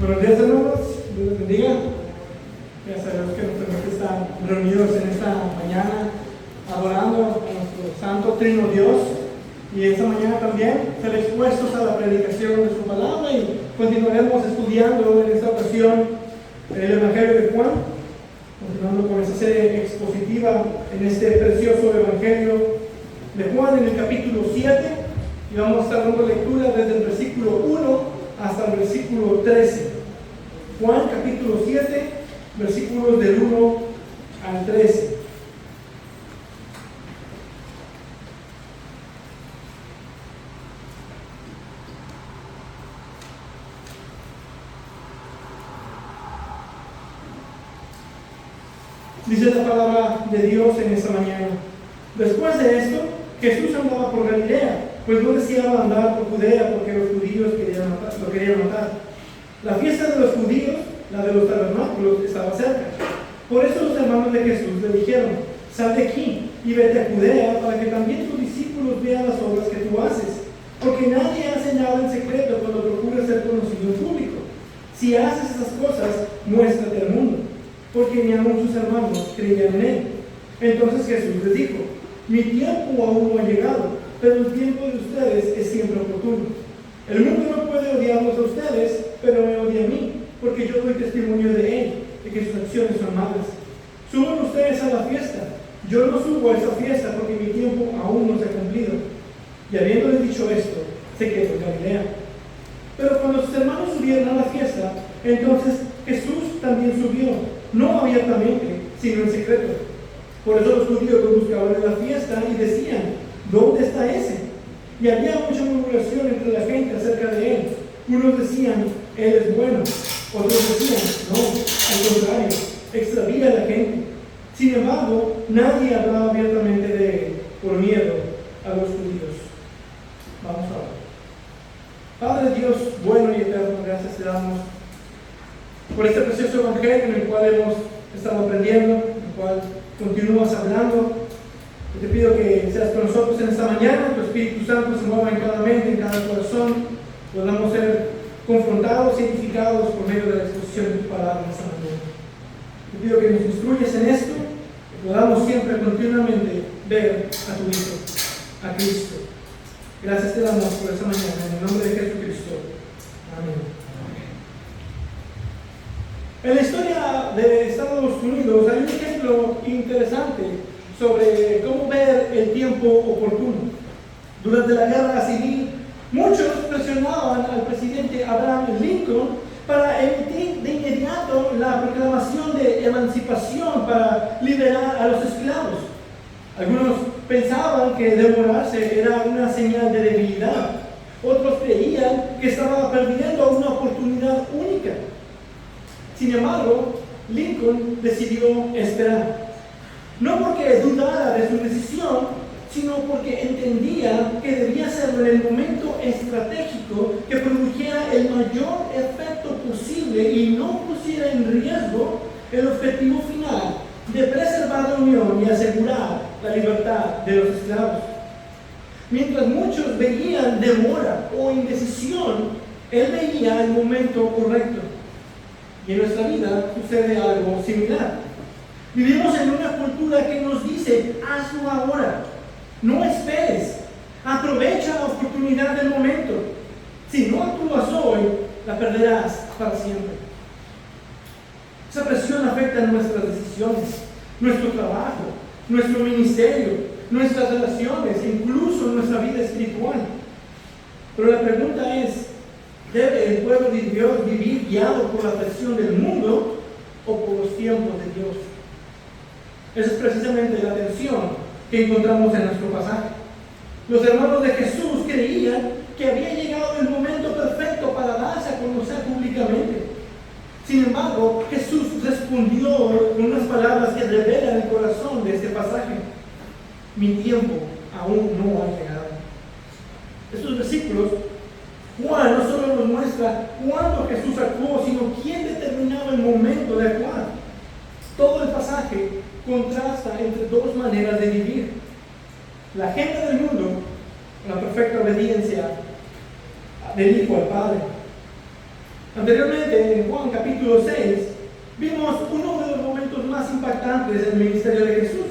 Buenos días, hermanos. Dios les bendiga. Gracias a Dios que nos permite estar reunidos en esta mañana adorando a nuestro santo trino Dios. Y esta mañana también ser expuestos a la predicación de su palabra y continuaremos estudiando en esta ocasión el Evangelio de Juan, continuando con esta serie expositiva en este precioso Evangelio de Juan en el capítulo 7, y vamos a estar dando lectura desde el versículo 1 hasta el versículo 13. Juan capítulo 7, versículos del 1 al 13. Dice la palabra de Dios en esta mañana: después de esto, Jesús andaba por Galilea, pues no deseaba andar por Judea porque los judíos lo querían matar. La fiesta de los judíos, la de los tabernáculos, estaba cerca. Por eso los hermanos de Jesús le dijeron: sal de aquí y vete a Judea para que también tus discípulos vean las obras que tú haces. Porque nadie hace nada en secreto cuando procura ser conocido en público. Si haces esas cosas, muéstrate al mundo, porque ni aun sus hermanos creían en él. Entonces Jesús les dijo: mi tiempo aún no ha llegado, pero el tiempo de ustedes es siempre oportuno. El mundo no puede odiarlos a ustedes, pero me odia a mí, porque yo doy testimonio de él, de que sus acciones son malas. Suban ustedes a la fiesta. Yo no subo a esa fiesta porque mi tiempo aún no se ha cumplido. Y habiéndole dicho esto, se quedó en Galilea. Pero cuando sus hermanos subieron a la fiesta, entonces Jesús también subió, no abiertamente, sino en secreto. Por eso los judíos lo buscaban en la fiesta y decían: ¿dónde está ese? Y había mucha murmuración entre la gente acerca de él. Unos decían: él es bueno. Otros decían: no, al contrario, extravía a la gente. Sin embargo, nadie hablaba abiertamente de él por miedo a los judíos. Vamos a orar. Padre Dios bueno y eterno, gracias te damos por este precioso evangelio en el cual hemos estado aprendiendo, en el cual continúas hablando. Te pido que seas con nosotros en esta mañana, tu Espíritu Santo se mueva en cada mente, en cada corazón, podamos ser confrontados y edificados por medio de la exposición de tu palabra en esta mañana. Te pido que nos instruyas en esto, que podamos siempre continuamente ver a tu Hijo, a Cristo. Gracias te damos por esta mañana, en el nombre de Jesucristo. Amén. En la historia de Estados Unidos hay un ejemplo interesante sobre cómo ver el tiempo oportuno. Durante la guerra civil, muchos presionaban al presidente Abraham Lincoln para emitir de inmediato la proclamación de emancipación para liberar a los esclavos. Algunos pensaban que demorarse era una señal de debilidad. Otros creían que estaba perdiendo una oportunidad única. Sin embargo, Lincoln decidió esperar. No porque dudara de su decisión, sino porque entendía que debía hacerlo en el momento estratégico que produjera el mayor efecto posible y no pusiera en riesgo el objetivo final de preservar la unión y asegurar la libertad de los esclavos. Mientras muchos veían demora o indecisión, él veía el momento correcto. Y en nuestra vida sucede algo similar. Vivimos en una cultura que nos dice: hazlo ahora, no esperes, aprovecha la oportunidad del momento. Si no actúas hoy, la perderás para siempre. Esa presión afecta nuestras decisiones, nuestro trabajo, nuestro ministerio, nuestras relaciones e incluso nuestra vida espiritual. Pero la pregunta es: ¿debe el pueblo de Dios vivir guiado por la presión del mundo o por los tiempos de Dios? Esa es precisamente la tensión que encontramos en nuestro pasaje. Los hermanos de Jesús creían que había llegado el momento perfecto para darse a conocer públicamente. Sin embargo, Jesús respondió con unas palabras que revelan el corazón de este pasaje: mi tiempo aún no ha llegado. Estos versículos, Juan no solo nos muestra cuándo Jesús actuó, sino quién determinaba el momento de actuar. Todo el pasaje contrasta entre dos maneras de vivir: la gente del mundo, la perfecta obediencia del Hijo al Padre, Anteriormente, en Juan capítulo 6, vimos uno de los momentos más impactantes del ministerio de Jesús.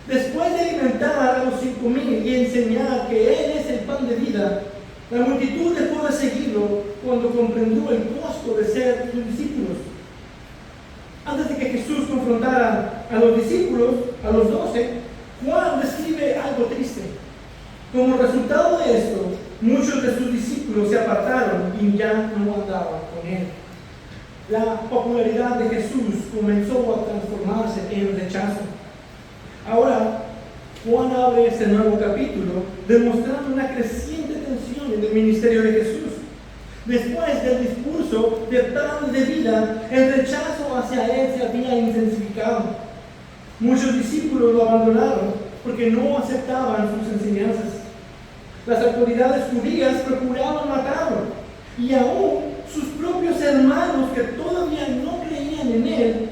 Después de alimentar a los 5,000 y enseñar que Él es el pan de vida, la multitud dejó de seguirlo cuando comprendió el costo de ser sus discípulos. Antes de que Jesús confrontara a los discípulos, a los 12, Juan describe algo triste. Como resultado de esto, muchos de sus discípulos se apartaron y ya no andaban con Él. La popularidad de Jesús comenzó a transformarse en rechazo. Ahora, Juan abre este nuevo capítulo demostrando una creciente tensión en el ministerio de Jesús. Después del discurso de pan de vida, el rechazo hacia Él se había intensificado. Muchos discípulos lo abandonaron porque no aceptaban sus enseñanzas. Las autoridades judías procuraban matarlo, y aún sus propios hermanos que todavía no creían en Él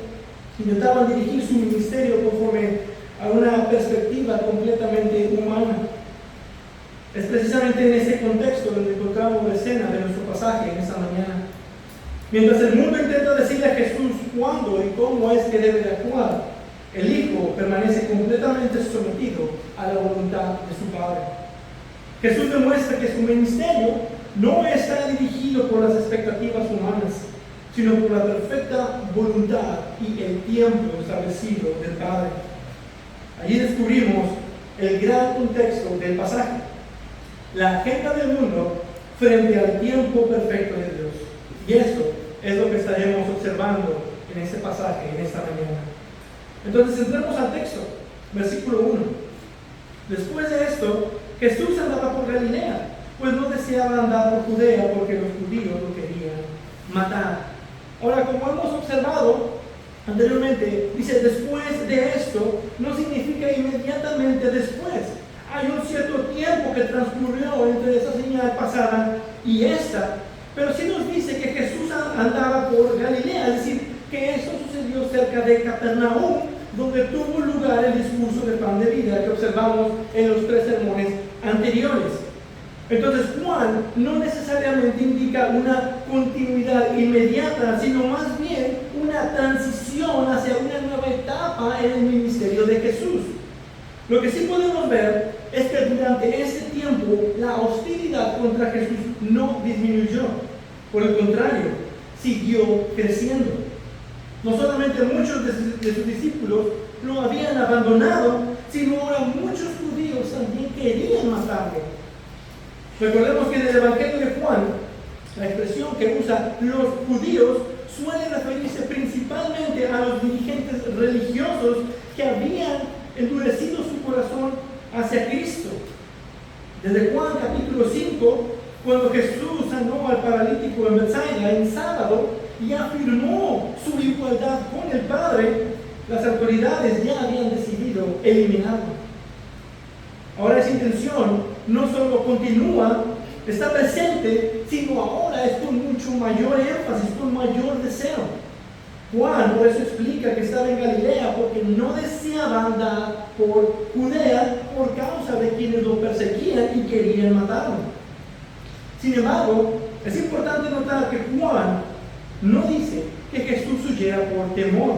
intentaban dirigir su ministerio conforme a una perspectiva completamente humana. Es precisamente en ese contexto donde encontramos la escena de nuestro pasaje en esta mañana. Mientras el mundo intenta decirle a Jesús cuándo y cómo es que debe de actuar, el Hijo permanece completamente sometido a la voluntad de su Padre. Jesús demuestra que su ministerio no está dirigido por las expectativas humanas, sino por la perfecta voluntad y el tiempo establecido del Padre. Allí descubrimos el gran contexto del pasaje, la agenda del mundo frente al tiempo perfecto de Dios. Y eso es lo que estaremos observando en este pasaje, en esta mañana. Entonces entremos al texto, versículo 1. Después de esto, Jesús andaba por Galilea, pues no deseaba andar por Judea porque los judíos lo querían matar. Ahora, como hemos observado anteriormente, dice después de esto, no significa inmediatamente después. Hay un cierto tiempo que transcurrió entre esa señal pasada y esta, pero sí nos dice que Jesús andaba por Galilea, es decir, que esto sucedió cerca de Capernaum, donde tuvo lugar el discurso de pan de vida que observamos en los 3 sermones anteriores. Entonces Juan no necesariamente indica una continuidad inmediata, sino más bien una transición hacia una nueva etapa en el ministerio de Jesús. Lo que sí podemos ver es que durante este tiempo la hostilidad contra Jesús no disminuyó, por el contrario, siguió creciendo. No solamente muchos de sus discípulos lo habían abandonado, sino ahora muchos judíos también querían matarlo. Recordemos que en el Evangelio de Juan, la expresión que usa los judíos suele referirse principalmente a los dirigentes religiosos que habían endurecido su corazón hacia Cristo. Desde Juan capítulo 5, cuando Jesús sanó al paralítico en Betsaida en sábado y afirmó su igualdad con el Padre, las autoridades ya habían decidido eliminarlo. Ahora esa intención no solo continúa, está presente, sino ahora es con mucho mayor énfasis, con mayor deseo. Juan por eso explica que estaba en Galilea porque no deseaba andar por Judea por causa de quienes lo perseguían y querían matarlo. Sin embargo, es importante notar que Juan no dice que Jesús huyera por temor.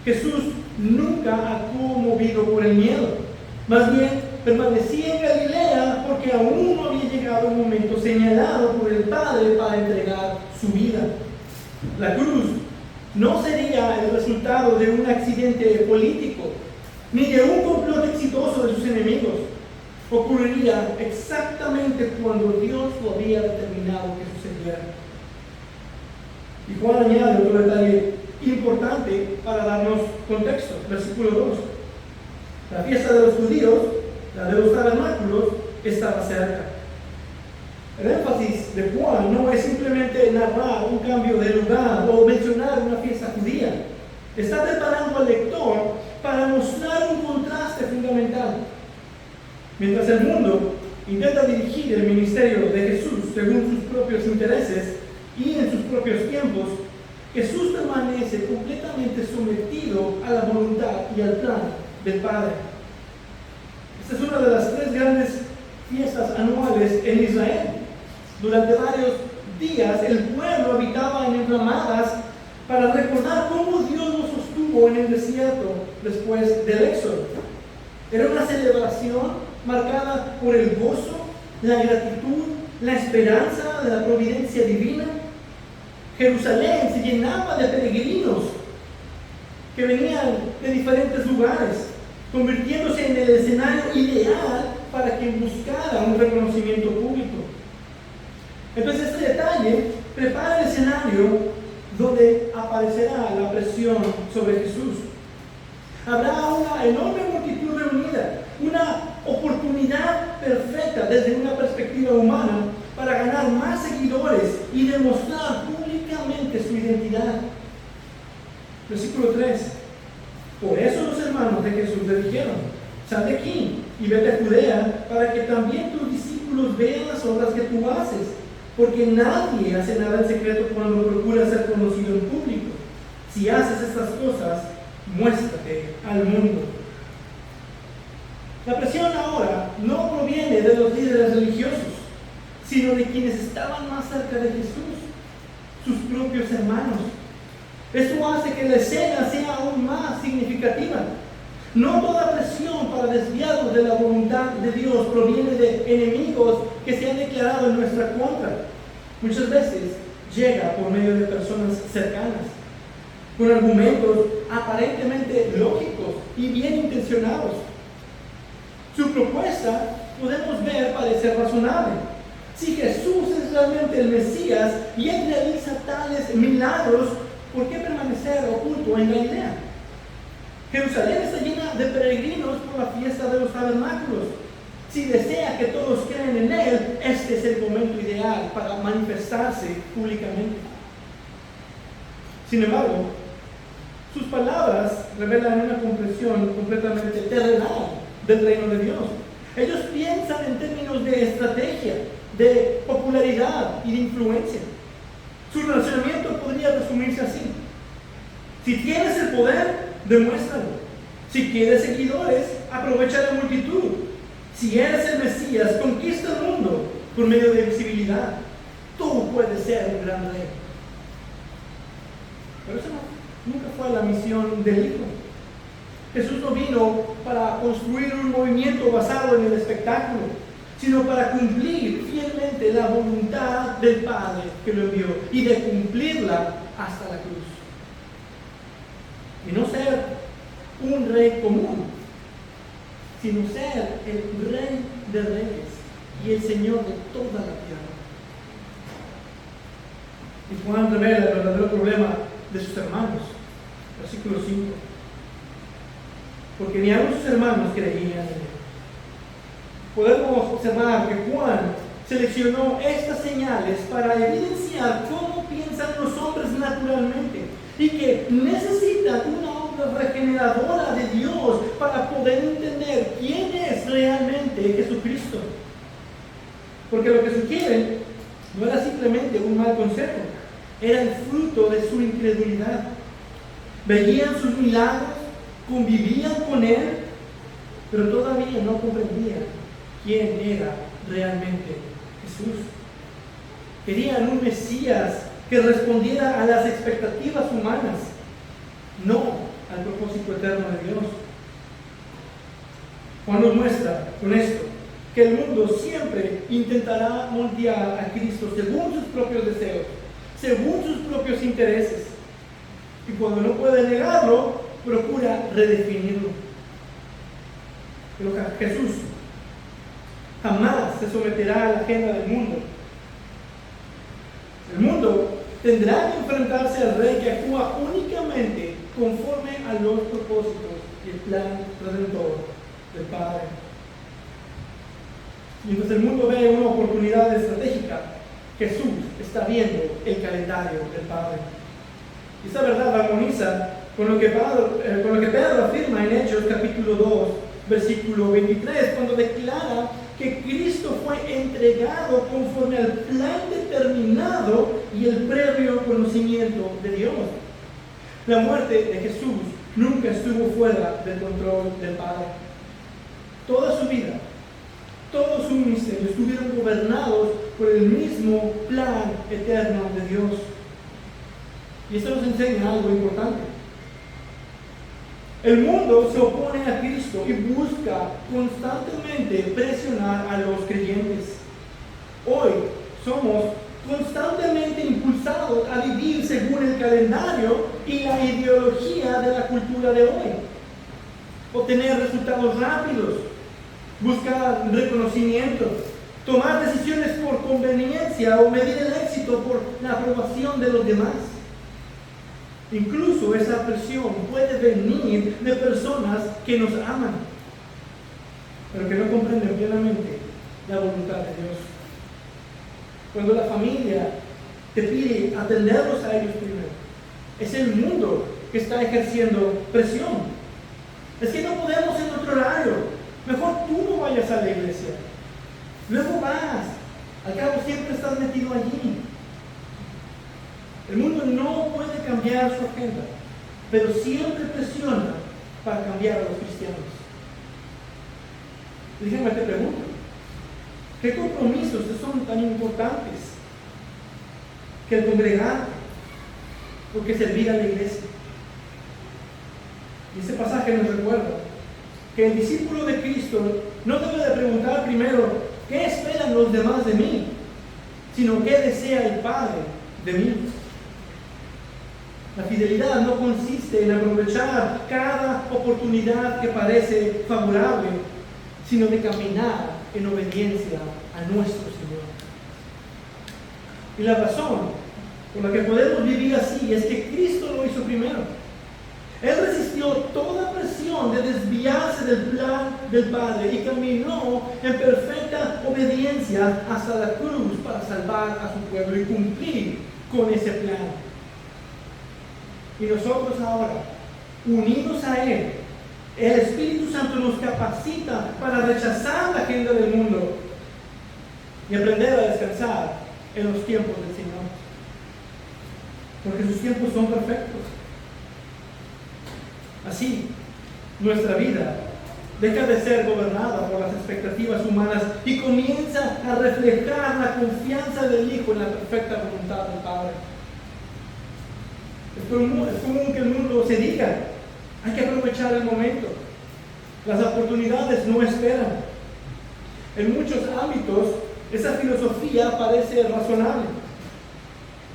Jesús nunca actuó movido por el miedo. Más bien, permanecía en Galilea porque aún no había llegado el momento señalado por el Padre para entregar su vida. La cruz no sería el resultado de un accidente político, ni de un complot exitoso de sus enemigos. Ocurriría exactamente cuando Dios lo había determinado que sucediera. Y Juan añade otro detalle importante para darnos contexto. Versículo 2. La fiesta de los judíos, la de los tabernáculos, estaba cerca. El énfasis de Juan no es simplemente narrar un cambio de lugar o mencionar una fiesta judía. Está preparando al lector para mostrar un contraste fundamental. Mientras el mundo intenta dirigir el ministerio de Jesús según sus propios intereses y en sus propios tiempos, Jesús permanece completamente sometido a la voluntad y al plan del Padre. Esta es una de las 3 grandes fiestas anuales en Israel. Durante varios días el pueblo habitaba en enramadas para recordar cómo Dios los sostuvo en el desierto después del éxodo. Era una celebración marcada por el gozo, la gratitud, la esperanza de la providencia divina. Jerusalén se llenaba de peregrinos que venían de diferentes lugares, convirtiéndose en el escenario ideal para quien buscara un reconocimiento público. Entonces este detalle prepara el escenario donde aparecerá la presión sobre Jesús. Habrá una enorme multitud reunida, una oportunidad perfecta desde una perspectiva humana para ganar más seguidores y demostrar públicamente su identidad. Versículo 3. Por eso los hermanos de Jesús le dijeron: sal de aquí y vete a Judea para que también tus discípulos vean las obras que tú haces, porque nadie hace nada en secreto cuando procura ser conocido en público. Si haces estas cosas, muéstrate al mundo. La presión ahora no proviene de los líderes religiosos, sino de quienes estaban más cerca de Jesús, sus propios hermanos. Esto hace que la escena sea aún más significativa. No toda presión para desviarnos de la voluntad de Dios proviene de enemigos que se han declarado en nuestra contra. Muchas veces llega por medio de personas cercanas, con argumentos aparentemente lógicos y bien intencionados. Su propuesta, podemos ver, parece razonable. Si Jesús es realmente el Mesías y Él realiza tales milagros, ¿por qué permanecer oculto en Galilea? Jerusalén está llena de peregrinos por la fiesta de los tabernáculos. Si desea que todos crean en Él, este es el momento ideal para manifestarse públicamente. Sin embargo, sus palabras revelan una comprensión completamente terrenal del reino de Dios. Ellos piensan en términos de estrategia, de popularidad y de influencia. Su relacionamiento podría resumirse así: si tienes el poder, demuéstralo. Si quieres seguidores, aprovecha la multitud. Si eres el Mesías, conquista el mundo por medio de visibilidad. Tú puedes ser un gran rey. Pero eso nunca fue la misión del Hijo. Jesús no vino para construir un movimiento basado en el espectáculo, sino para cumplir fielmente la voluntad del Padre que lo envió y de cumplirla hasta la cruz. Y no ser un rey común, sino ser el Rey de Reyes y el Señor de toda la tierra. Y Juan revela el verdadero problema de sus hermanos. Versículo 5. Porque ni aun sus hermanos creían en él. Podemos observar que Juan seleccionó estas señales para evidenciar cómo piensan los hombres naturalmente y que necesitan una obra regeneradora de Dios para poder entender quién es realmente Jesucristo. Porque lo que sugieren no era simplemente un mal consejo, era el fruto de su incredulidad. Veían sus milagros, convivían con Él, pero todavía no comprendían quién era realmente Jesús. Querían un Mesías que respondiera a las expectativas humanas, no al propósito eterno de Dios. Juan nos muestra con esto que el mundo siempre intentará moldear a Cristo según sus propios deseos, según sus propios intereses. Y cuando no puede negarlo, procura redefinirlo. Pero Jesús jamás se someterá a la agenda del mundo. El mundo tendrá que enfrentarse al Rey que actúa únicamente conforme a los propósitos y el plan redentor del Padre. Mientras el mundo ve una oportunidad estratégica, Jesús está viendo el calendario del Padre. Y esta verdad armoniza con lo que Pedro afirma en Hechos capítulo 2, versículo 23, cuando declara que Cristo fue entregado conforme al plan determinado y el previo conocimiento de Dios. La muerte de Jesús nunca estuvo fuera del control del Padre. Toda su vida, todo su ministerio estuvieron gobernados por el mismo plan eterno de Dios. Y esto nos enseña algo importante. El mundo se opone a Cristo y busca constantemente presionar a los creyentes. Hoy somos constantemente impulsados a vivir según el calendario y la ideología de la cultura de hoy. Obtener resultados rápidos, buscar reconocimiento, tomar decisiones por conveniencia o medir el éxito por la aprobación de los demás. Incluso esa presión puede venir de personas que nos aman, pero que no comprenden plenamente la voluntad de Dios. Cuando la familia te pide atenderlos a ellos primero, es el mundo que está ejerciendo presión. Es que no podemos en otro horario. Mejor tú no vayas a la iglesia. Luego vas. Al cabo siempre estás metido allí. El mundo no puede cambiar su agenda, pero siempre presiona para cambiar a los cristianos. Déjenme te pregunto, ¿qué compromisos son tan importantes que el congregarte o que servir a la iglesia? Y ese pasaje nos recuerda que el discípulo de Cristo no debe de preguntar primero ¿qué esperan los demás de mí?, sino ¿qué desea el Padre de mí? La fidelidad no consiste en aprovechar cada oportunidad que parece favorable, sino de caminar en obediencia a nuestro Señor. Y la razón por la que podemos vivir así es que Cristo lo hizo primero. Él resistió toda presión de desviarse del plan del Padre y caminó en perfecta obediencia hasta la cruz para salvar a su pueblo y cumplir con ese plan. Y nosotros ahora, unidos a Él, el Espíritu Santo nos capacita para rechazar la agenda del mundo y aprender a descansar en los tiempos del Señor. Porque sus tiempos son perfectos. Así, nuestra vida deja de ser gobernada por las expectativas humanas y comienza a reflejar la confianza del Hijo en la perfecta voluntad del Padre. Es común que el mundo se diga, hay que aprovechar el momento. Las oportunidades no esperan. En muchos ámbitos, esa filosofía parece razonable.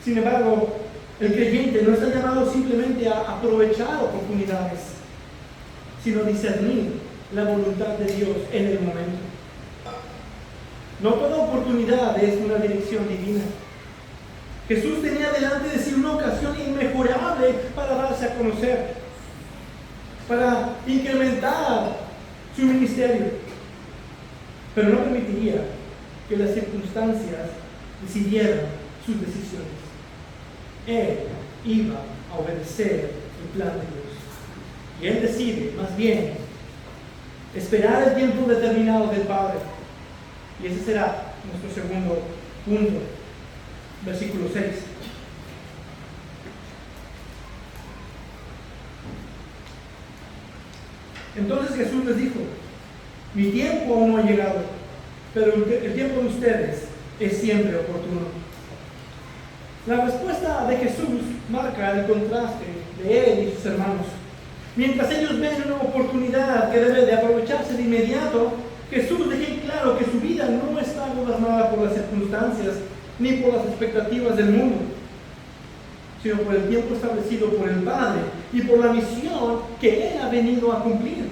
Sin embargo, el creyente no está llamado simplemente a aprovechar oportunidades, sino a discernir la voluntad de Dios en el momento. No toda oportunidad es una dirección divina. Jesús tenía delante de sí una ocasión inmejorable para darse a conocer, para incrementar su ministerio, pero no permitiría que las circunstancias decidieran sus decisiones. Él iba a obedecer el plan de Dios. Y Él decide, más bien, esperar el tiempo determinado del Padre. Y ese será nuestro segundo punto. Versículo 6. Entonces Jesús les dijo, mi tiempo aún no ha llegado, pero el tiempo de ustedes es siempre oportuno. La respuesta de Jesús marca el contraste de Él y sus hermanos. Mientras ellos ven una oportunidad que debe de aprovecharse de inmediato, Jesús deja claro que su vida no está gobernada por las circunstancias ni por las expectativas del mundo, sino por el tiempo establecido por el Padre y por la misión que Él ha venido a cumplir.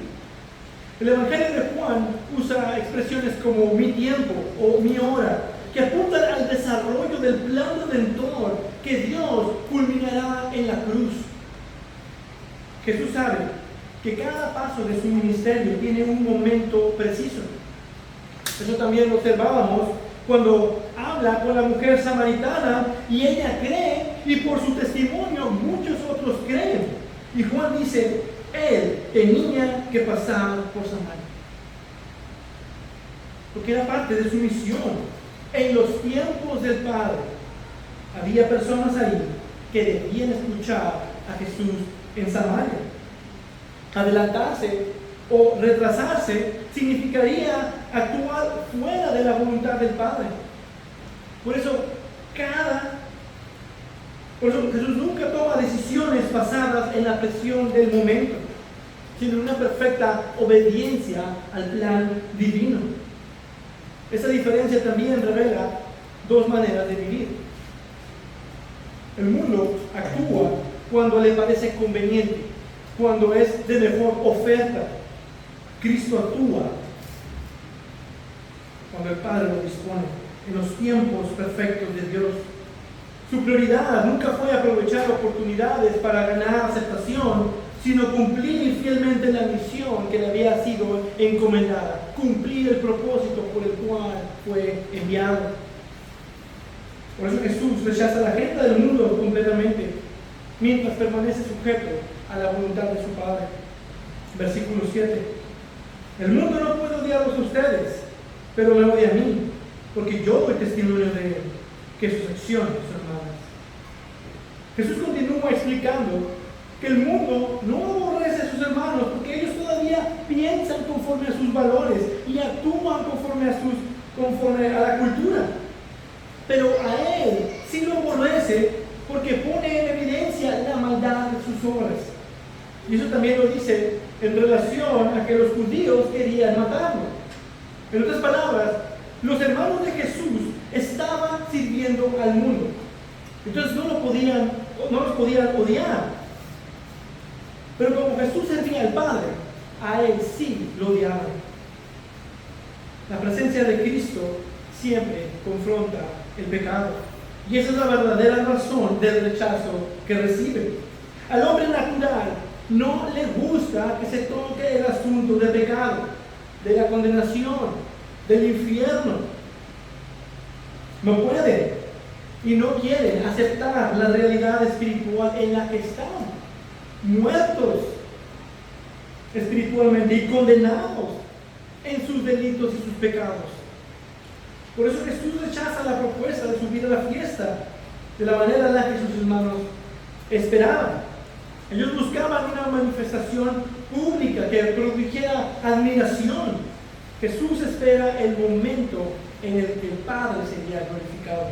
El Evangelio de Juan usa expresiones como mi tiempo o mi hora, que apuntan al desarrollo del plan redentor que Dios culminará en la cruz. Jesús sabe que cada paso de su ministerio tiene un momento preciso. Eso también lo observábamos cuando habla con la mujer samaritana y ella cree, y por su testimonio muchos otros creen. Y Juan dice, él tenía que pasar por Samaria, porque era parte de su misión. En los tiempos del Padre había personas ahí que debían escuchar a Jesús en Samaria. Adelantarse o retrasarse significaría actuar fuera de la voluntad del Padre. Por eso Jesús nunca toma decisiones basadas en la presión del momento, sino en una perfecta obediencia al plan divino. Esa diferencia también revela dos maneras de vivir. El mundo actúa cuando le parece conveniente, cuando es de mejor oferta. Cristo actúa cuando el Padre lo dispone, en los tiempos perfectos de Dios. Su prioridad nunca fue aprovechar oportunidades para ganar aceptación, sino cumplir fielmente la misión que le había sido encomendada, cumplir el propósito por el cual fue enviado. Por eso Jesús rechaza la agenda del mundo completamente, mientras permanece sujeto a la voluntad de su Padre. Versículo 7. El mundo no puede odiarlos a ustedes, pero me odia a mí, porque yo doy testimonio de él, que sus acciones son malas. Jesús continúa explicando que el mundo no aborrece a sus hermanos, porque ellos todavía piensan conforme a sus valores y actúan conforme a la cultura. Pero a él sí lo aborrece porque pone en evidencia la maldad de sus obras. Y eso también lo dice en relación a que los judíos querían matarlo. En otras palabras, los hermanos de Jesús estaban sirviendo al mundo. Entonces no los podían odiar. Pero como Jesús servía al Padre, a él sí lo odiaban. La presencia de Cristo siempre confronta el pecado. Y esa es la verdadera razón del rechazo que recibe. Al hombre natural no le gusta que se toque el asunto del pecado, de la condenación, del infierno. No pueden y no quieren aceptar la realidad espiritual en la que están, muertos espiritualmente y condenados en sus delitos y sus pecados. Por eso Jesús rechaza la propuesta de subir a la fiesta de la manera en la que sus hermanos esperaban. Ellos buscaban una manifestación pública que produjera admiración. Jesús espera el momento en el que el Padre sería glorificado.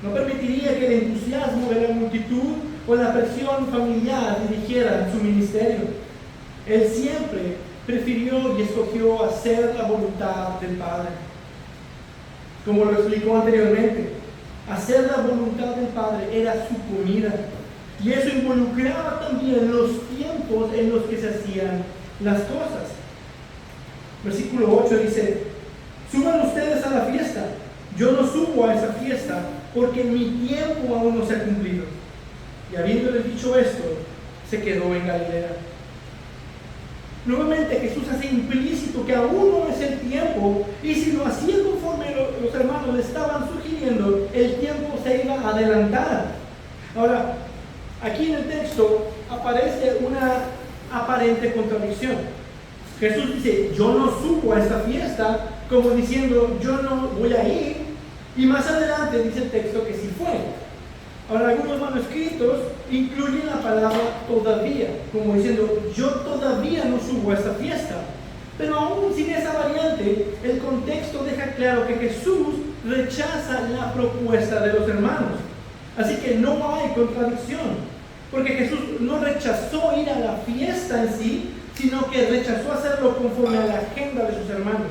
No permitiría que el entusiasmo de la multitud o la presión familiar dirigieran su ministerio. Él siempre prefirió y escogió hacer la voluntad del Padre. Como lo explicó anteriormente, hacer la voluntad del Padre era su comida. Y eso involucraba también los tiempos en los que se hacían las cosas. Versículo 8 dice: suban ustedes a la fiesta. Yo no subo a esa fiesta porque mi tiempo aún no se ha cumplido. Y habiéndole dicho esto, se quedó en Galilea. Nuevamente Jesús hace implícito que aún no es el tiempo, y si lo hacía conforme los hermanos le estaban sugiriendo, el tiempo se iba a adelantar. Ahora, aquí en el texto aparece una aparente contradicción. Jesús dice: yo no subo a esta fiesta, como diciendo yo no voy a ir, y más adelante dice el texto que sí fue. Ahora, algunos manuscritos incluyen la palabra todavía, como diciendo yo todavía no subo a esta fiesta. Pero aún sin esa variante, el contexto deja claro que Jesús rechaza la propuesta de los hermanos. Así que no hay contradicción, porque Jesús no rechazó ir a la fiesta en sí, sino que rechazó hacerlo conforme a la agenda de sus hermanos.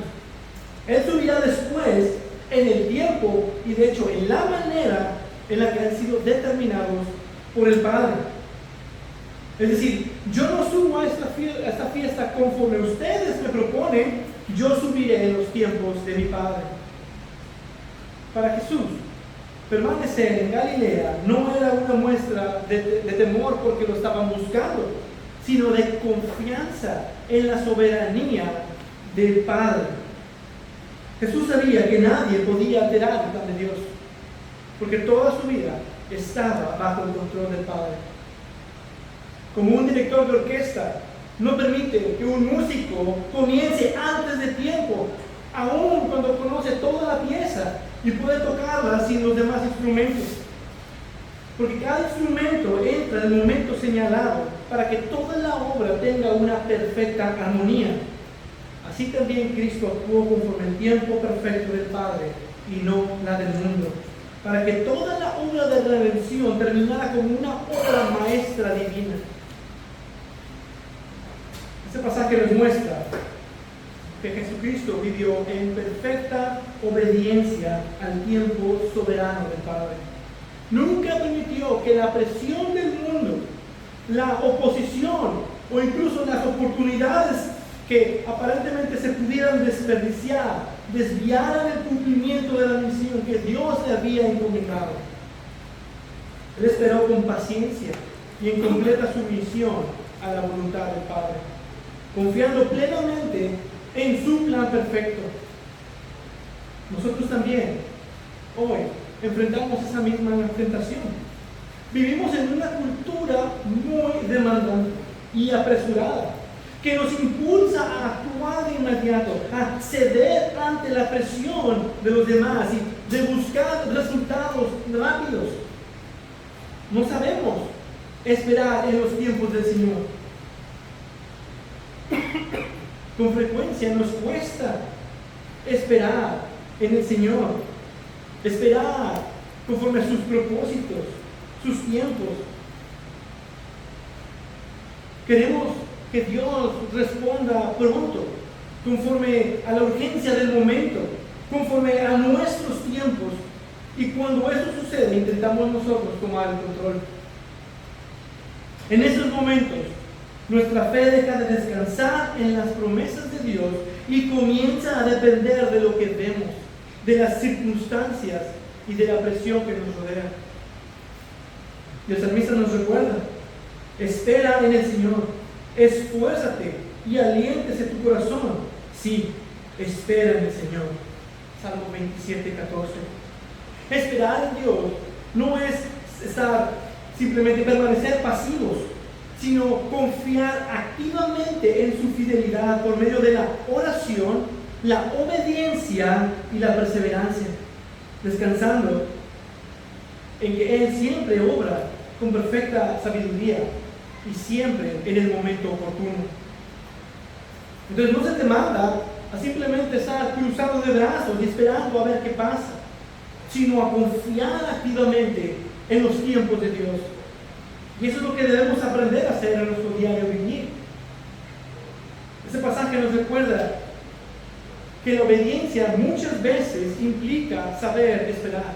Él subirá después, en el tiempo y de hecho en la manera en la que han sido determinados por el Padre. Es decir, yo no subo a esta fiesta conforme ustedes me proponen, yo subiré en los tiempos de mi Padre. Para Jesús, permanecer en Galilea no era una muestra de temor porque lo estaban buscando, sino de confianza en la soberanía del Padre. Jesús sabía que nadie podía alterar el plan de Dios, porque toda su vida estaba bajo el control del Padre. Como un director de orquesta no permite que un músico comience antes de tiempo, aun cuando conoce toda la pieza y puede tocarla sin los demás instrumentos. Porque cada instrumento entra en el momento señalado para que toda la obra tenga una perfecta armonía. Así también Cristo actuó conforme el tiempo perfecto del Padre y no la del mundo, para que toda la obra de redención terminara como una obra maestra divina. Este pasaje nos muestra que Jesucristo vivió en perfecta obediencia al tiempo soberano del Padre. Nunca permitió que la presión del mundo, la oposición o incluso las oportunidades que aparentemente se pudieran desperdiciar, desviaran el cumplimiento de la misión que Dios le había encomendado. Él esperó con paciencia y en completa sumisión a la voluntad del Padre, confiando plenamente en su plan perfecto. Nosotros también hoy enfrentamos esa misma tentación. Vivimos en una cultura muy demandante y apresurada, que nos impulsa a actuar de inmediato, a ceder ante la presión de los demás y de buscar resultados rápidos. No sabemos esperar en los tiempos del Señor. Con frecuencia nos cuesta esperar en el Señor, esperar conforme a sus propósitos, sus tiempos. Queremos que Dios responda pronto, conforme a la urgencia del momento, conforme a nuestros tiempos. Y cuando eso sucede, intentamos nosotros tomar el control. En esos momentos, nuestra fe deja de descansar en las promesas de Dios y comienza a depender de lo que vemos, de las circunstancias y de la presión que nos rodea. Y el salmista nos recuerda: espera en el Señor, esfuérzate y aliéntese tu corazón. Sí, espera en el Señor. Salmo 27:14. Esperar en Dios no es simplemente permanecer pasivos, sino confiar activamente en su fidelidad por medio de la oración, la obediencia y la perseverancia, descansando en que Él siempre obra con perfecta sabiduría y siempre en el momento oportuno. Entonces no se te manda a simplemente estar cruzado de brazos y esperando a ver qué pasa, sino a confiar activamente en los tiempos de Dios. Y eso es lo que debemos aprender a hacer en nuestro diario vivir. Ese pasaje nos recuerda que la obediencia muchas veces implica saber esperar.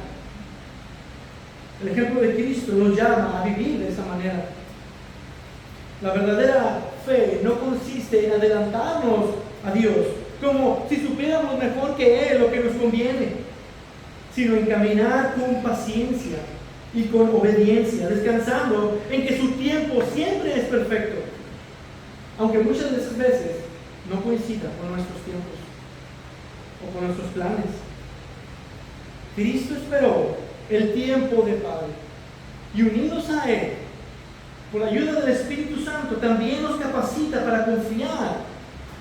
El ejemplo de Cristo nos llama a vivir de esa manera. La verdadera fe no consiste en adelantarnos a Dios, como si supiéramos mejor que Él lo que nos conviene, sino en caminar con paciencia y con obediencia, descansando en que su tiempo siempre es perfecto, aunque muchas de esas veces no coincida con nuestros tiempos o con nuestros planes. Cristo esperó el tiempo del Padre y unidos a Él, por la ayuda del Espíritu Santo, también nos capacita para confiar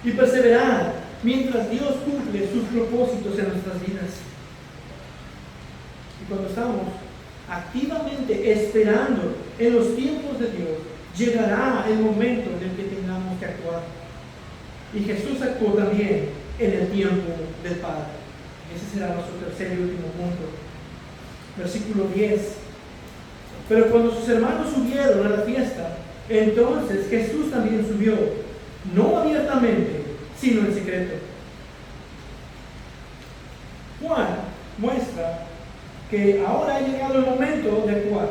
y perseverar mientras Dios cumple sus propósitos en nuestras vidas. Y cuando estamos activamente esperando en los tiempos de Dios, llegará el momento en el que tengamos que actuar. Y Jesús actuó también en el tiempo del Padre. Ese será nuestro tercer y último punto. Versículo 10. Pero cuando sus hermanos subieron a la fiesta, entonces Jesús también subió, no abiertamente, sino en secreto. Juan muestra que ahora ha llegado el momento de actuar.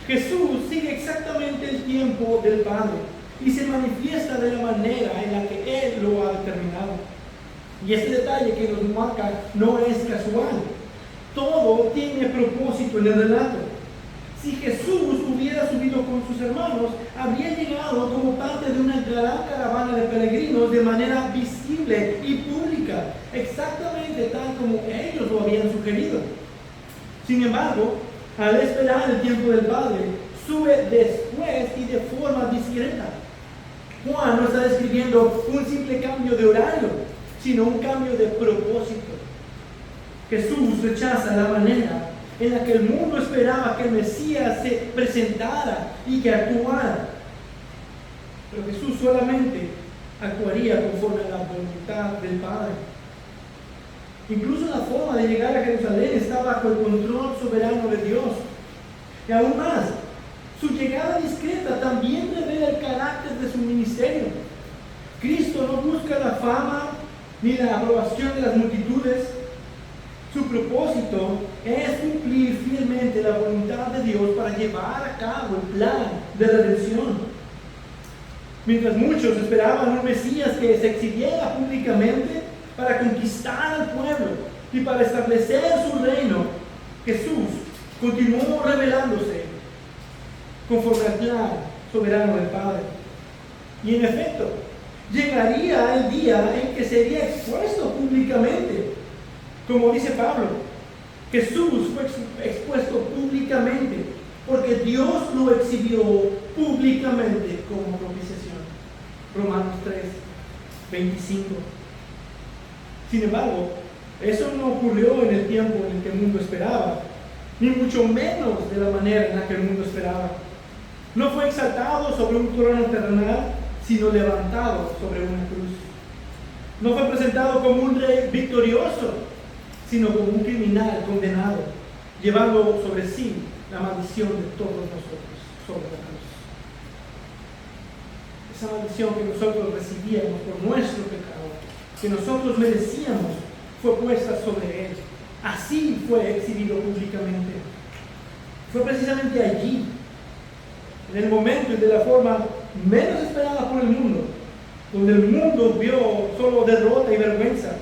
Jesús sigue exactamente el tiempo del Padre y se manifiesta de la manera en la que Él lo ha determinado. Y este detalle que nos marca no es casual. Todo tiene propósito en el relato. Si Jesús hubiera subido con sus hermanos, habría llegado como parte de una gran caravana de peregrinos de manera visible y pública, exactamente tal como ellos lo habían sugerido. Sin embargo, al esperar el tiempo del Padre, sube después y de forma discreta. Juan no está describiendo un simple cambio de horario, sino un cambio de propósito. Jesús rechaza la manera en la que el mundo esperaba que el Mesías se presentara y que actuara. pero Jesús solamente actuaría conforme a la voluntad del Padre. Incluso la forma de llegar a Jerusalén está bajo el control soberano de Dios. Y aún más, su llegada discreta también revela el carácter de su ministerio. Cristo no busca la fama ni la aprobación de las multitudes. Su propósito es cumplir fielmente la voluntad de Dios para llevar a cabo el plan de redención. Mientras muchos esperaban un Mesías que se exhibiera públicamente para conquistar al pueblo y para establecer su reino, Jesús continuó revelándose conforme al plan soberano del Padre. Y en efecto, llegaría el día en que sería expuesto públicamente. Como dice Pablo, Jesús fue expuesto públicamente porque Dios lo exhibió públicamente como propiciación. Romanos 3, 25. Sin embargo, eso no ocurrió en el tiempo en el que el mundo esperaba, ni mucho menos de la manera en la que el mundo esperaba. No fue exaltado sobre un trono terrenal, sino levantado sobre una cruz. No fue presentado como un rey victorioso, sino como un criminal condenado, llevando sobre sí la maldición de todos nosotros sobre la cruz. Esa maldición que nosotros recibíamos por nuestro pecado, que nosotros merecíamos, fue puesta sobre él. Así fue exhibido públicamente. Fue precisamente allí, en el momento y de la forma menos esperada por el mundo, donde el mundo vio solo derrota y vergüenza,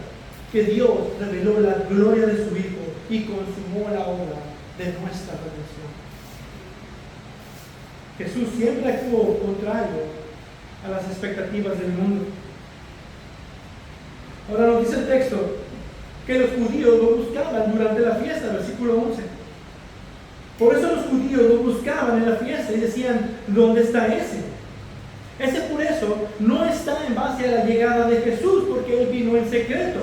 que Dios reveló la gloria de su Hijo y consumó la obra de nuestra redención. Jesús siempre actuó contrario a las expectativas del mundo. Ahora nos dice el texto que los judíos lo buscaban durante la fiesta, versículo 11. Por eso los judíos lo buscaban en la fiesta y decían, ¿dónde está ese? Ese por eso no está en base a la llegada de Jesús, porque él vino en secreto.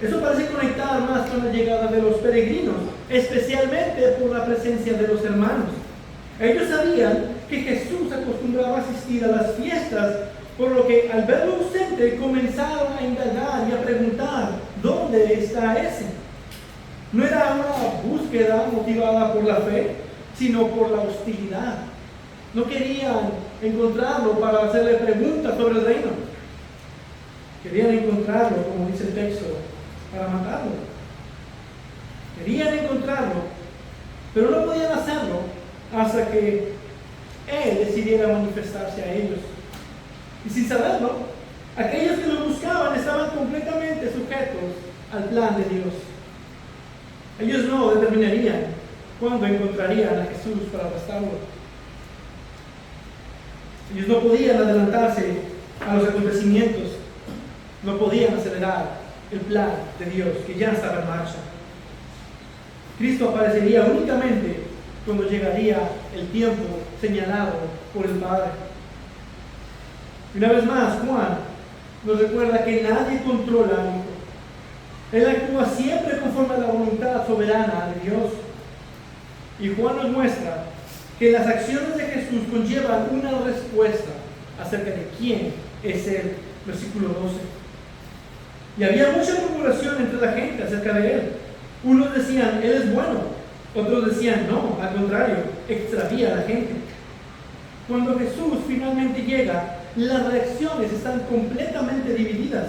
Eso parece conectar más con la llegada de los peregrinos, especialmente por la presencia de los hermanos. Ellos sabían que Jesús acostumbraba a asistir a las fiestas, por lo que al verlo ausente comenzaron a indagar y a preguntar, ¿dónde está ese? No era una búsqueda motivada por la fe, sino por la hostilidad. No querían encontrarlo para hacerle preguntas sobre el reino. Querían encontrarlo, como dice el texto, para matarlo. Querían encontrarlo, pero no podían hacerlo hasta que él decidiera manifestarse a ellos. Y sin saberlo, aquellos que lo buscaban estaban completamente sujetos al plan de Dios. Ellos no determinarían cuándo encontrarían a Jesús para arrestarlo. Ellos no podían adelantarse a los acontecimientos, no podían acelerar el plan de Dios que ya estaba en marcha. Cristo aparecería únicamente cuando llegaría el tiempo señalado por el Padre. Y una vez más, Juan nos recuerda que nadie controla al Hijo. Él actúa siempre conforme a la voluntad soberana de Dios. Y Juan nos muestra que las acciones de Jesús conllevan una respuesta acerca de quién es Él. Versículo 12. Y había mucha murmuración entre la gente acerca de Él. Unos decían, Él es bueno. Otros decían, no, al contrario, extravía a la gente. Cuando Jesús finalmente llega, las reacciones están completamente divididas.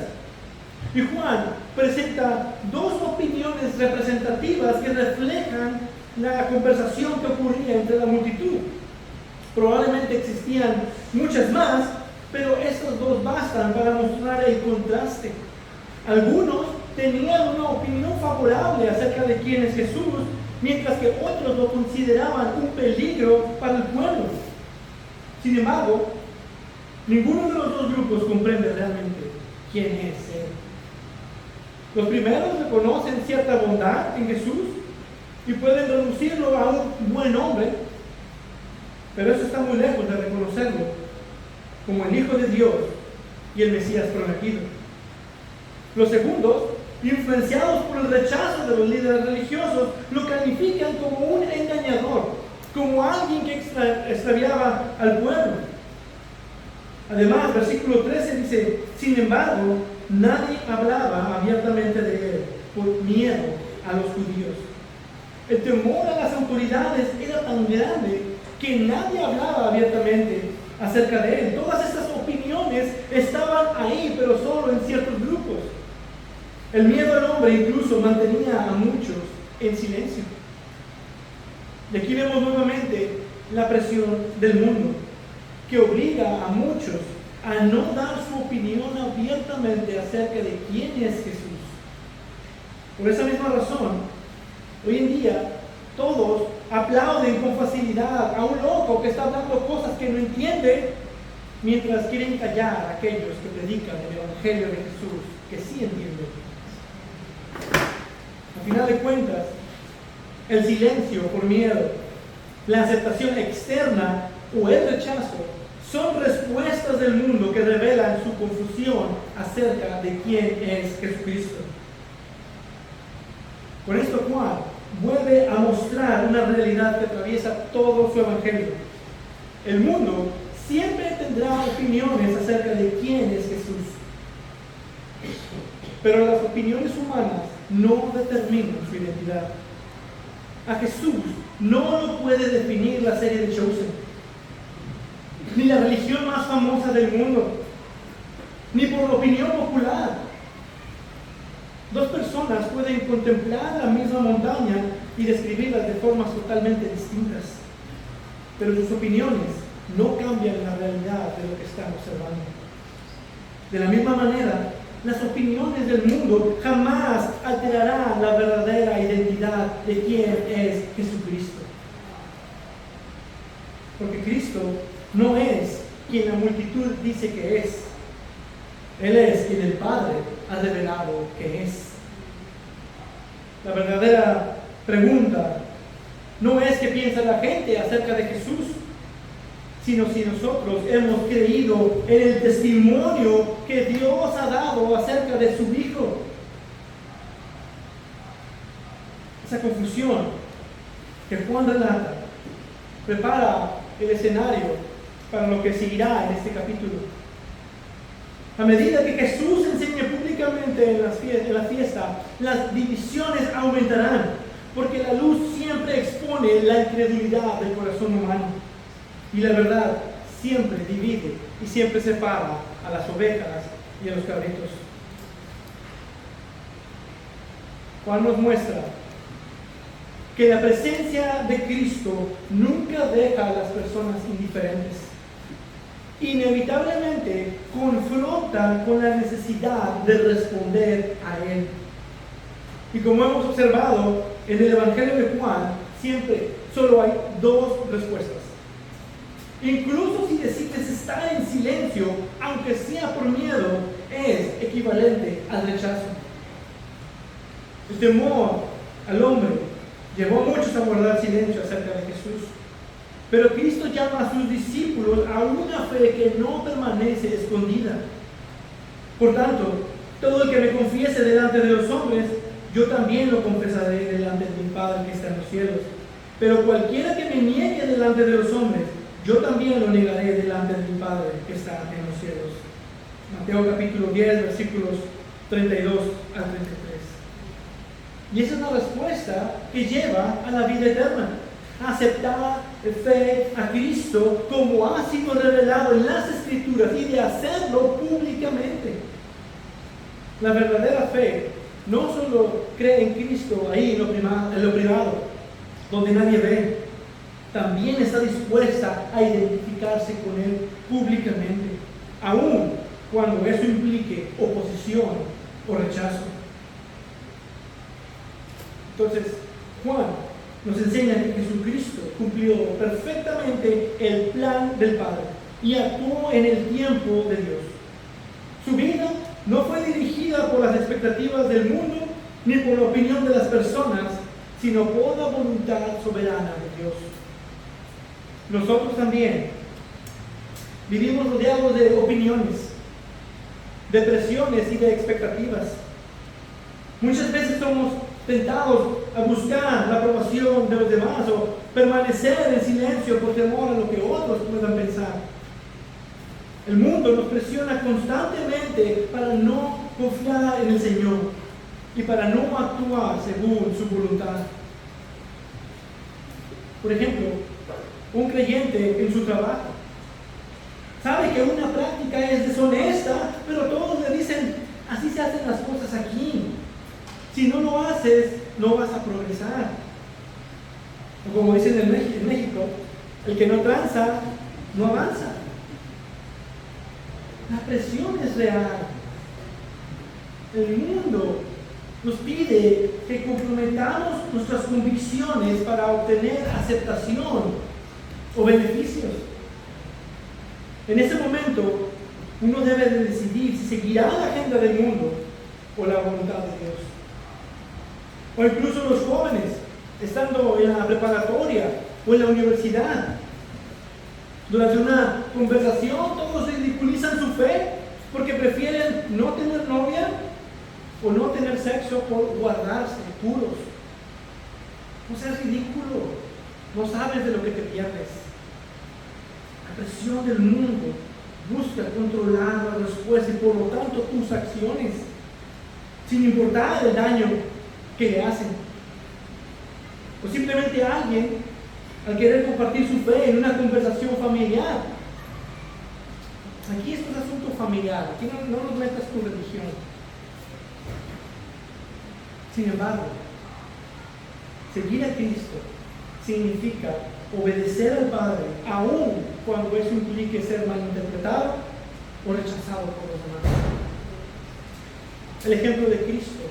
Y Juan presenta dos opiniones representativas que reflejan la conversación que ocurría entre la multitud. Probablemente existían muchas más, pero estas dos bastan para mostrar el contraste. Algunos tenían una opinión favorable acerca de quién es Jesús, mientras que otros lo consideraban un peligro para el pueblo. Sin embargo, ninguno de los dos grupos comprende realmente quién es Él. Los primeros reconocen cierta bondad en Jesús y pueden reducirlo a un buen hombre, pero eso está muy lejos de reconocerlo como el Hijo de Dios y el Mesías prometido. Los segundos, influenciados por el rechazo de los líderes religiosos, lo califican como un engañador, como alguien que extraviaba al pueblo. Además, versículo 13 dice, sin embargo, nadie hablaba abiertamente de él por miedo a los judíos. El temor a las autoridades era tan grande que nadie hablaba abiertamente acerca de él. Todas estas opiniones estaban ahí, pero solo en ciertos grupos. El miedo al hombre incluso mantenía a muchos en silencio. Y aquí vemos nuevamente la presión del mundo, que obliga a muchos a no dar su opinión abiertamente acerca de quién es Jesús. Por esa misma razón, hoy en día todos aplauden con facilidad a un loco que está hablando cosas que no entiende, mientras quieren callar a aquellos que predican el Evangelio de Jesús, que sí entienden. Al final de cuentas, el silencio por miedo, la aceptación externa o el rechazo son respuestas del mundo que revelan su confusión acerca de quién es Jesucristo. Con esto Juan vuelve a mostrar una realidad que atraviesa todo su evangelio. El mundo siempre tendrá opiniones acerca de quién es Jesús, pero las opiniones humanas no determinan su identidad. A Jesús no lo puede definir la serie de Chosen, ni la religión más famosa del mundo, ni por la opinión popular. Dos personas pueden contemplar la misma montaña y describirlas de formas totalmente distintas, pero sus opiniones no cambian la realidad de lo que están observando. De la misma manera, las opiniones del mundo jamás alterarán la verdadera identidad de quién es Jesucristo. Porque Cristo no es quien la multitud dice que es. Él es quien el Padre ha revelado que es. La verdadera pregunta no es qué piensa la gente acerca de Jesús, sino si nosotros hemos creído en el testimonio que Dios ha dado acerca de su Hijo. Esa confusión que Juan relata prepara el escenario para lo que seguirá en este capítulo. A medida que Jesús enseñe públicamente en la fiesta, las divisiones aumentarán, porque la luz siempre expone la incredulidad del corazón humano. Y la verdad siempre divide y siempre separa a las ovejas y a los cabritos. Juan nos muestra que la presencia de Cristo nunca deja a las personas indiferentes. Inevitablemente confronta con la necesidad de responder a Él. Y como hemos observado en el Evangelio de Juan, siempre solo hay dos respuestas. Incluso si decides estar en silencio, aunque sea por miedo, es equivalente al rechazo. El temor al hombre llevó a muchos a guardar silencio acerca de Jesús. Pero Cristo llama a sus discípulos a una fe que no permanece escondida. Por tanto, todo el que me confiese delante de los hombres, yo también lo confesaré delante de mi Padre que está en los cielos. Pero cualquiera que me niegue delante de los hombres, yo también lo negaré delante de mi Padre que está en los cielos. Mateo capítulo 10, versículos 32 al 33. Y esa es la respuesta que lleva a la vida eterna. Aceptar fe a Cristo como ha sido revelado en las Escrituras y de hacerlo públicamente. La verdadera fe no solo cree en Cristo ahí en lo privado, donde nadie ve, también está dispuesta a identificarse con Él públicamente, aun cuando eso implique oposición o rechazo. Entonces, Juan nos enseña que Jesucristo cumplió perfectamente el plan del Padre y actuó en el tiempo de Dios. Su vida no fue dirigida por las expectativas del mundo ni por la opinión de las personas, sino por la voluntad soberana de Dios. Nosotros también vivimos rodeados de opiniones, de presiones y de expectativas. Muchas veces somos tentados a buscar la aprobación de los demás o permanecer en silencio por temor a lo que otros puedan pensar. El mundo nos presiona constantemente para no confiar en el Señor y para no actuar según su voluntad. Por ejemplo, un creyente en su trabajo sabe que una práctica es deshonesta, pero todos le dicen, así se hacen las cosas aquí. Si no lo haces, no vas a progresar. O como dicen en México, el que no tranza, no avanza. La presión es real. El mundo nos pide que comprometamos nuestras convicciones para obtener aceptación o beneficios. En ese momento, uno debe de decidir si seguirá la agenda del mundo o la voluntad de Dios. O incluso los jóvenes, estando en la preparatoria o en la universidad, durante una conversación todos ridiculizan su fe porque prefieren no tener novia o no tener sexo por guardarse puros. No seas ridículo, no sabes de lo que te pierdes. La presión del mundo busca controlar la respuesta y por lo tanto tus acciones, sin importar el daño que le hacen. O simplemente alguien, al querer compartir su fe en una conversación familiar. Aquí esto es asunto familiar, aquí no nos metas tu religión. Sin embargo, seguir a Cristo significa obedecer al Padre, aun cuando eso implique ser malinterpretado o rechazado por los demás. El ejemplo de Cristo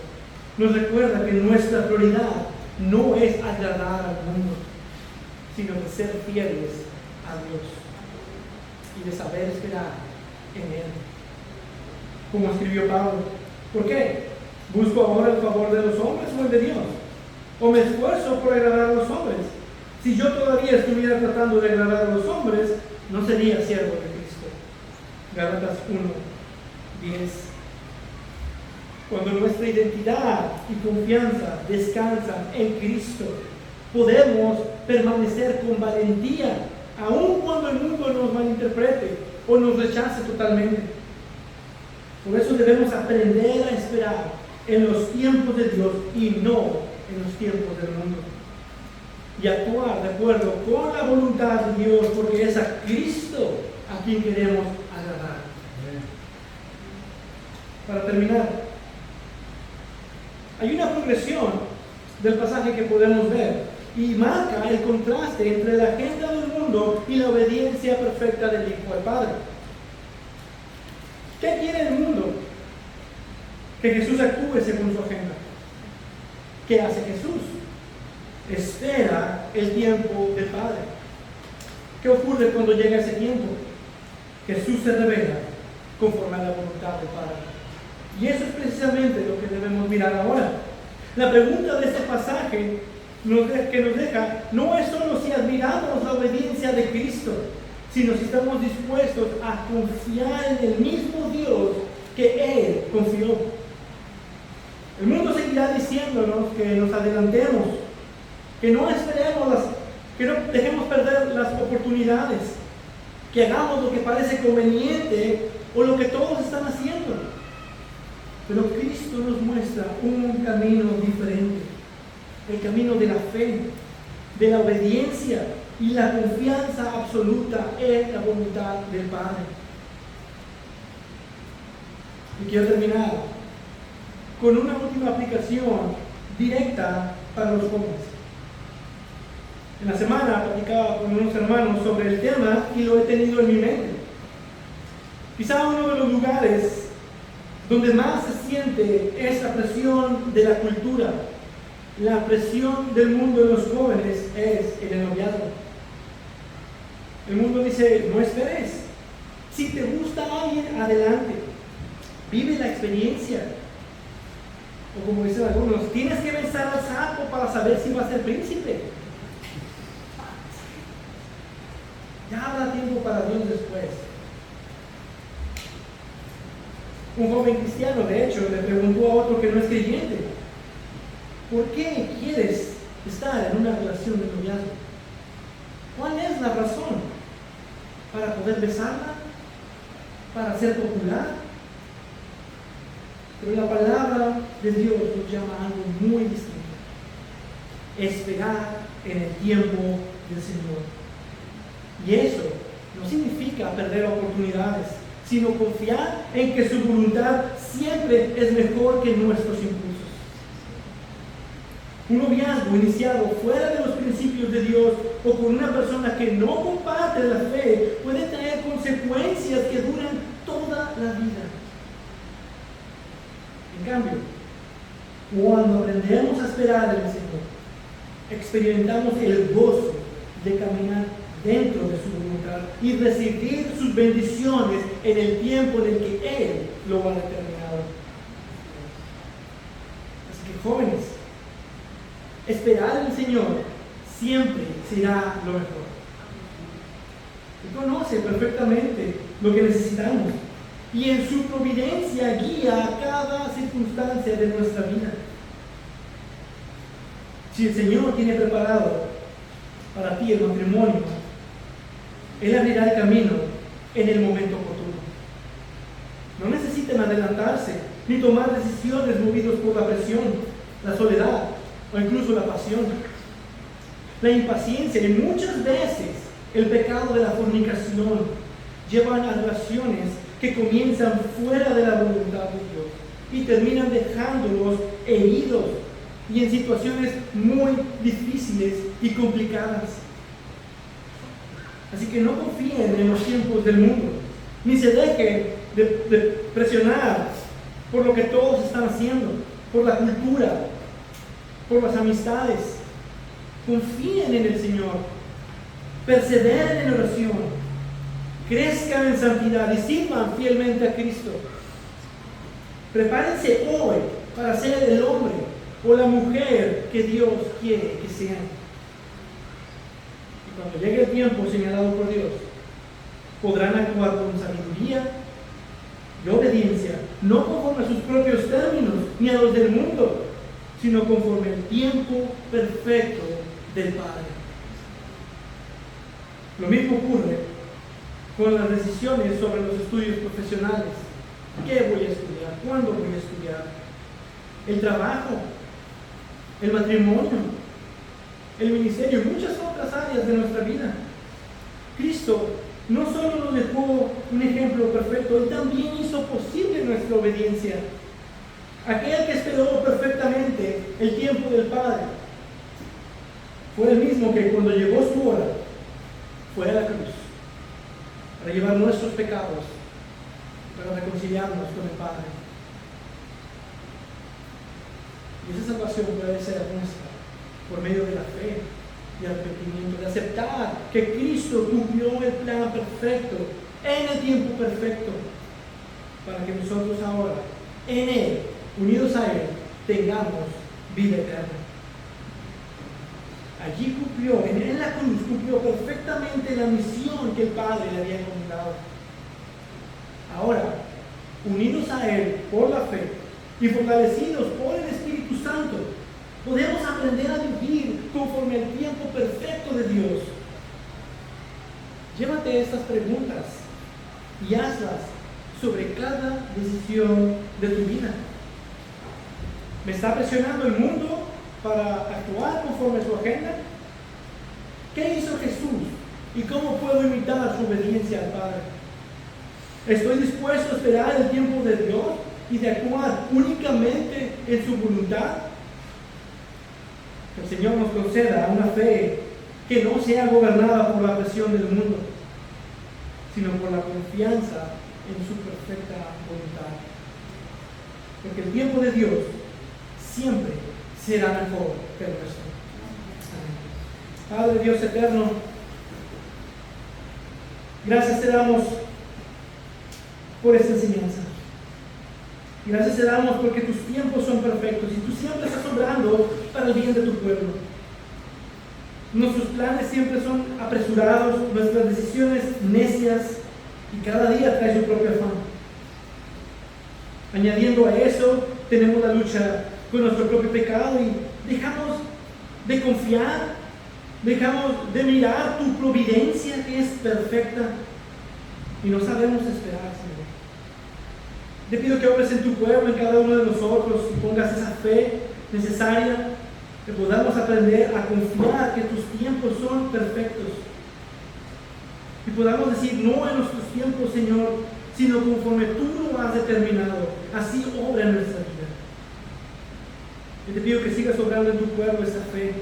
nos recuerda que nuestra prioridad no es agradar al mundo, sino de ser fieles a Dios y de saber esperar en Él. Como escribió Pablo, ¿por qué? ¿Busco ahora el favor de los hombres o el de Dios? ¿O me esfuerzo por agradar a los hombres? Si yo todavía estuviera tratando de agradar a los hombres, no sería siervo de Cristo. Gálatas 1:10. Cuando nuestra identidad y confianza descansan en Cristo, podemos permanecer con valentía, aun cuando el mundo nos malinterprete o nos rechace totalmente. Por eso debemos aprender a esperar en los tiempos de Dios y no en los tiempos del mundo. Y actuar de acuerdo con la voluntad de Dios, porque es a Cristo a quien queremos agradar. Para terminar, hay una progresión del pasaje que podemos ver y marca el contraste entre la agenda del mundo y la obediencia perfecta del Hijo al Padre. ¿Qué quiere el mundo? Que Jesús actúe según su agenda. ¿Qué hace Jesús? Espera el tiempo del Padre. ¿Qué ocurre cuando llega ese tiempo? Jesús se revela conforme a la voluntad del Padre. Y eso es precisamente lo que debemos mirar ahora. La pregunta de este pasaje que nos deja no es solo si admiramos la obediencia de Cristo, sino si estamos dispuestos a confiar en el mismo Dios que Él confió. El mundo seguirá diciéndonos que nos adelantemos, que no esperemos, que no dejemos perder las oportunidades, que hagamos lo que parece conveniente o lo que todos están haciendo. Pero Cristo nos muestra un camino diferente, el camino de la fe, de la obediencia y la confianza absoluta en la voluntad del Padre. Y quiero terminar con una última aplicación directa para los jóvenes. En la semana platicaba con unos hermanos sobre el tema y lo he tenido en mi mente. Quizá uno de los lugares donde más se siente esa presión de la cultura, la presión del mundo de los jóvenes, es en el noviazgo. El mundo dice, no esperes. Si te gusta alguien, adelante. Vive la experiencia. O como dicen algunos, tienes que besar al sapo para saber si va a ser príncipe. Ya habrá tiempo para Dios después. Un joven cristiano, de hecho, le preguntó a otro que no es creyente, ¿por qué quieres estar en una relación de noviazgo? ¿Cuál es la razón? ¿Para poder besarla? para ser popular. Pero la palabra de Dios nos llama a algo muy distinto. Esperar en el tiempo del Señor. Y eso no significa perder oportunidades, sino confiar en que su voluntad siempre es mejor que nuestros impulsos. Un noviazgo iniciado fuera de los principios de Dios o con una persona que no comparte la fe puede tener consecuencias que duran toda la vida. En cambio, cuando aprendemos a esperar en el Señor, experimentamos el gozo de caminar dentro de su voluntad y recibir sus bendiciones en el tiempo en el que Él lo ha determinado. Así que, jóvenes, esperar en el Señor siempre será lo mejor. Él conoce perfectamente lo que necesitamos y en su providencia guía a cada circunstancia de nuestra vida. Si el Señor tiene preparado para ti el matrimonio, Él abrirá el camino en el momento oportuno. No necesitan adelantarse ni tomar decisiones movidos por la presión, la soledad o incluso la pasión, la impaciencia y muchas veces el pecado de la fornicación llevan a relaciones que comienzan fuera de la voluntad de Dios y terminan dejándolos heridos y en situaciones muy difíciles y complicadas. Así que no confíen en los tiempos del mundo, ni se dejen de presionar por lo que todos están haciendo, por la cultura, por las amistades. Confíen en el Señor, perseveren en oración, crezcan en santidad y sirvan fielmente a Cristo. Prepárense hoy para ser el hombre o la mujer que Dios quiere que sean. Y cuando llegue el tiempo señalado por Dios, podrán actuar con sabiduría y obediencia, no conforme a sus propios términos ni a los del mundo, sino conforme al tiempo perfecto del Padre. Lo mismo ocurre con las decisiones sobre los estudios profesionales. ¿Qué voy a estudiar? ¿Cuándo voy a estudiar? El trabajo, el matrimonio, el ministerio y muchas otras áreas de nuestra vida. Cristo no solo nos dejó un ejemplo perfecto, Él también hizo posible nuestra obediencia. Aquel que esperó perfectamente el tiempo del Padre fue el mismo que cuando llegó su hora fue a la cruz para llevar nuestros pecados, para reconciliarnos con el Padre. Y esa salvación puede ser nuestra por medio de la fe y arrepentimiento, de aceptar que Cristo cumplió el plan perfecto en el tiempo perfecto para que nosotros ahora, en Él, unidos a Él, tengamos vida eterna. Allí cumplió, en la cruz cumplió perfectamente la misión que el Padre le había encomendado. Ahora, unidos a Él por la fe y fortalecidos por el Espíritu Santo, podemos aprender a vivir conforme al tiempo perfecto de Dios. Llévate estas preguntas y hazlas sobre cada decisión de tu vida. ¿Me está presionando el mundo para actuar conforme a su agenda? ¿Qué hizo Jesús y cómo puedo imitar su obediencia al Padre? ¿Estoy dispuesto a esperar el tiempo de Dios y de actuar únicamente en su voluntad? Que el Señor nos conceda una fe que no sea gobernada por la presión del mundo, sino por la confianza en su perfecta voluntad. Porque el tiempo de Dios siempre será mejor que el nuestro. Amén. Padre Dios eterno, gracias te damos por esta enseñanza. Gracias te damos porque tus tiempos son perfectos y tú siempre estás obrando para el bien de tu pueblo. Nuestros planes siempre son apresurados, nuestras decisiones necias y cada día trae su propio afán. Añadiendo a eso, tenemos la lucha con nuestro propio pecado y dejamos de confiar, dejamos de mirar tu providencia que es perfecta. y no sabemos esperar, Señor. Te pido que obres en tu pueblo, en cada uno de nosotros, y pongas esa fe necesaria, que podamos aprender a confiar que tus tiempos son perfectos. Y podamos decir no en nuestros tiempos, Señor, sino conforme tú lo has determinado. Así obra en nuestra vida. Y te pido que sigas obrando en tu pueblo esta fe,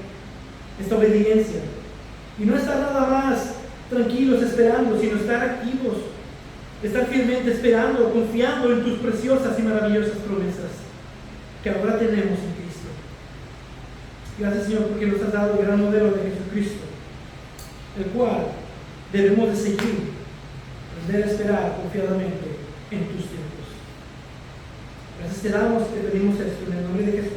esta obediencia. Y no estar nada más tranquilos esperando, sino estar activos, estar fielmente esperando, confiando en tus preciosas y maravillosas promesas que ahora tenemos en Cristo. Gracias, Señor, porque nos has dado el gran modelo de Jesucristo, el cual debemos de seguir, aprender a esperar confiadamente en tus tiempos. Gracias te damos y te pedimos esto en el nombre de Jesús.